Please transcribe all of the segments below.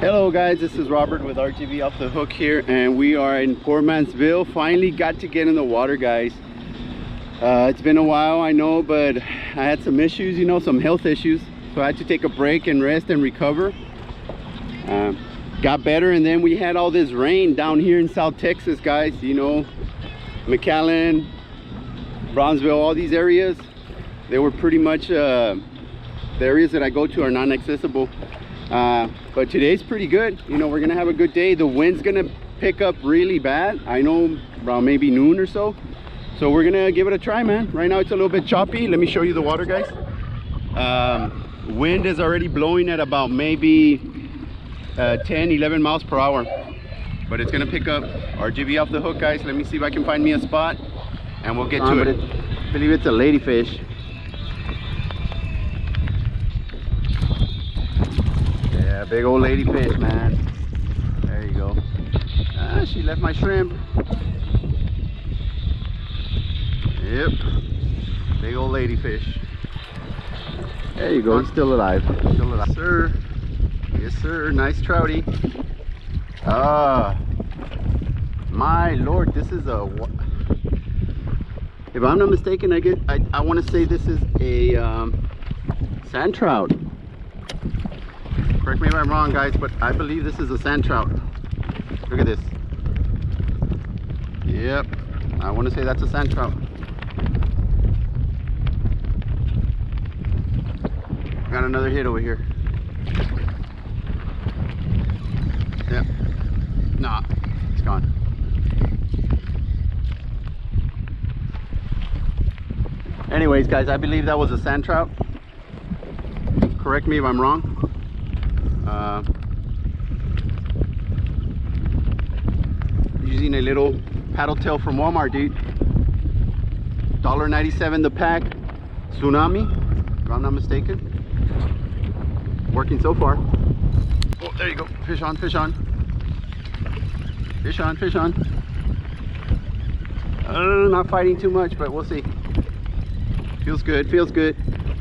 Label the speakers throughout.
Speaker 1: Hello guys, this is Robert with RTV Off the Hook here, and we are in Port Mansfield. Finally got to get in the water, guys. It's been a while, I know, but I had some issues, you know, some health issues, so I had to take a break and rest and recover. Got better, and then we had all this rain down here in South Texas, guys. You know, McAllen, Brownsville, all these areas, they were pretty much the areas that I go to are non-accessible. But today's pretty good. You know, we're gonna have a good day. The wind's gonna pick up really bad, I know, around maybe noon or so. So we're gonna give it a try, man. Right now it's a little bit choppy. Let me show you the water, guys. Wind is already blowing at about maybe 10-11 miles per hour, but it's gonna pick up. RGB Off the Hook, guys. Let me see if I can find me a spot and we'll get to it. I believe it's a ladyfish. Yeah, big old ladyfish, man. There you go. She left my shrimp. Yep, big old ladyfish. There you go. He's still alive. Still alive, sir. Yes, sir. Nice trouty. My lord, this is a. If I'm not mistaken, I want to say this is a sand trout. Correct me if I'm wrong, guys, but I believe this is a sand trout. Look at this. Yep, I want to say that's a sand trout. Got another hit over here. Yep. Nah, it's gone. Anyways, guys, I believe that was a sand trout. Correct me if I'm wrong. Using a little paddle tail from Walmart, dude. $1.97 the pack. Tsunami, if I'm not mistaken. Working so far. Oh, there you go. Fish on, fish on. Fish on, fish on. Not fighting too much, but we'll see. Feels good, feels good.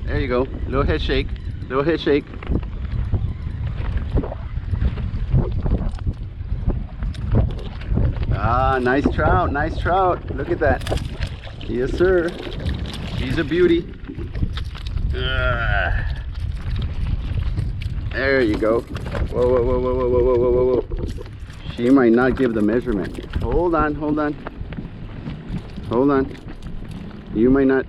Speaker 1: There you go. Little head shake, little head shake. Ah, nice trout, nice trout. Look at that. Yes, sir. She's a beauty. There you go. Whoa, whoa, whoa, whoa, whoa, whoa, whoa, whoa, whoa. She might not give the measurement. Hold on, hold on. Hold on. You might not.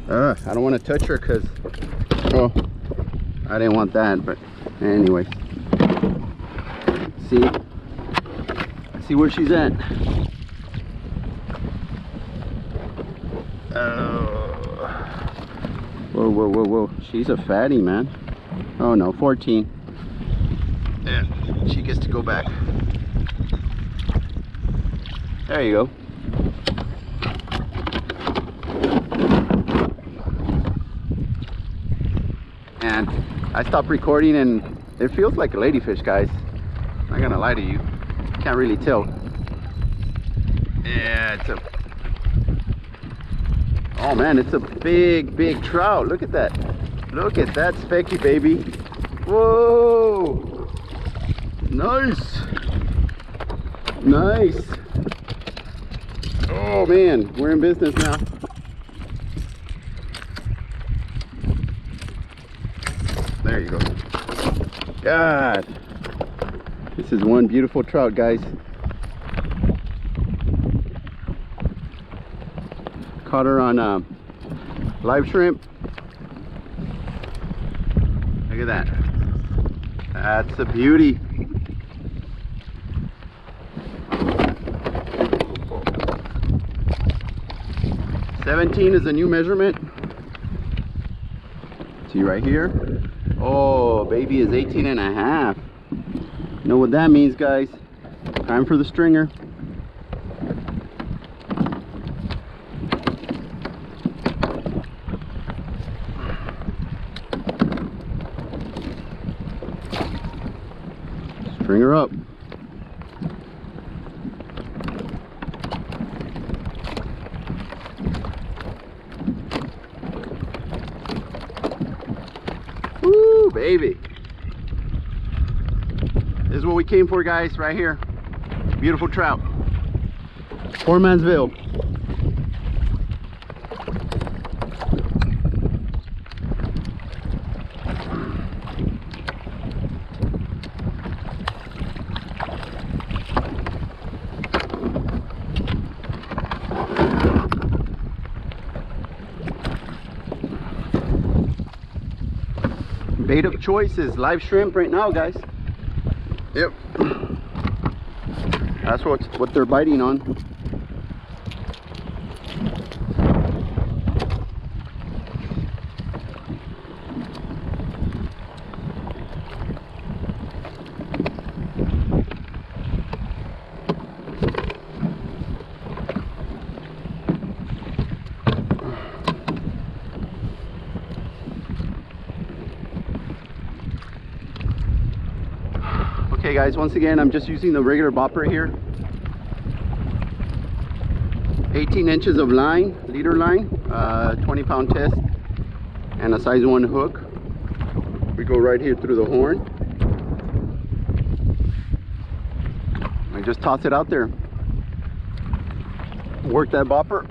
Speaker 1: I don't want to touch her because, oh, I didn't want that, but anyway. See where she's at. Whoa, whoa, whoa, whoa. She's a fatty, man. Oh no, 14. Yeah, she gets to go back. There you go. And I stopped recording and it feels like a ladyfish, guys. I'm not gonna lie to you. Can't really tell. Yeah, it's a... Oh man, it's a big, big trout. Look at that. Look at that specky, baby. Whoa! Nice! Nice! Oh man, we're in business now. There you go. God! This is one beautiful trout, guys. Caught her on live shrimp. Look at that. That's a beauty. $17 is the new measurement. See right here. Oh, baby is 18 and a half. You know what that means, guys? Time for the stringer. String her up. baby. This is what we came for, guys, right here. Beautiful trout. Port Mansfield. Bait of choice is live shrimp right now, guys. Yep. That's what they're biting on. Okay guys, once again, I'm just using the regular bopper here. 18 inches of line, leader line, 20-pound test, and a size 1 hook. We go right here through the horn. I just toss it out there. Work that bopper.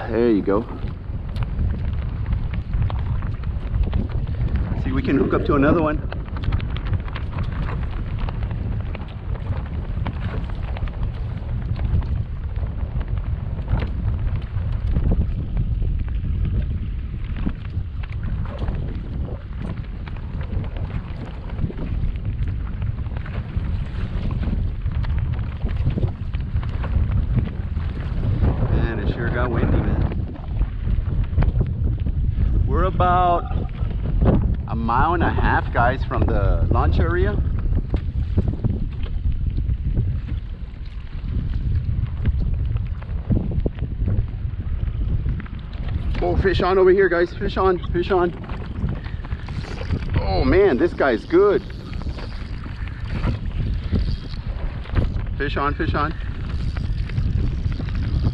Speaker 1: There you go. See, we can hook up to another one. Got windy, man. We're about a mile and a half, guys, from the launch area. Oh, fish on over here, guys. Fish on, fish on. Oh man, this guy's good. Fish on, fish on.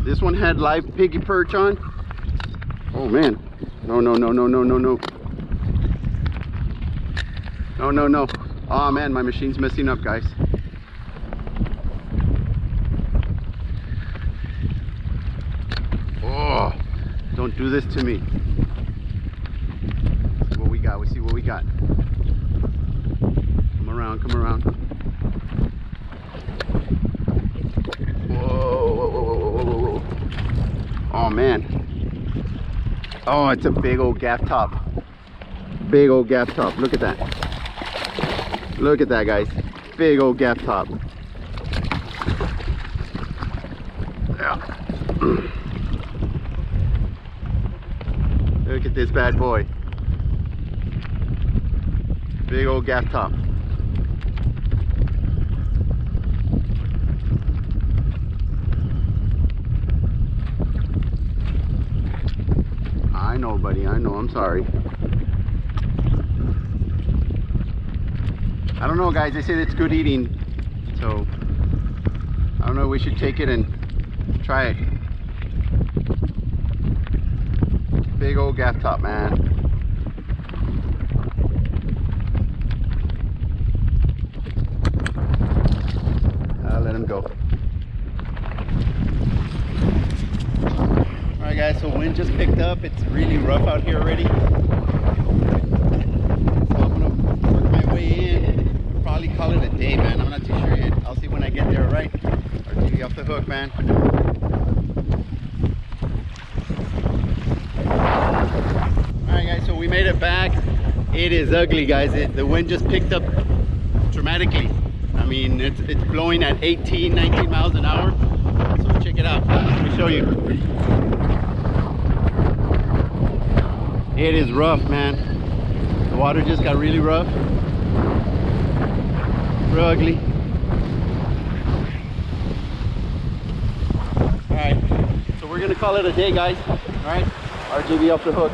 Speaker 1: This one had live piggy perch on. Oh man. No, no, no, no, no, no, no. No, no, no. Oh man, my machine's messing up, guys. Oh, don't do this to me. Let's see what we got. We see what we got. Come around, come around. Oh man. Oh, it's a big old gaff top. Big old gaff top. Look at that. Look at that, guys. Big old gaff top. Yeah. Look at this bad boy. Big old gaff top. I know, buddy, I know, I'm sorry. I don't know, guys, they say it's good eating, so I don't know, we should take it and try it. Big old gaff top, man. I'll let him go. Alright guys, so wind just picked up. It's really rough out here already. So I'm gonna work my way in. Probably call it a day, man. I'm not too sure yet. I'll see when I get there, alright? RTV off the hook, man. Alright guys, so we made it back. It is ugly, guys. The wind just picked up dramatically. I mean, it's blowing at 18, 19 miles an hour. So check it out. Let me show you. It is rough, man. The water just got really rough. Real ugly. Alright, so we're gonna call it a day, guys. Alright, RJB off the hook.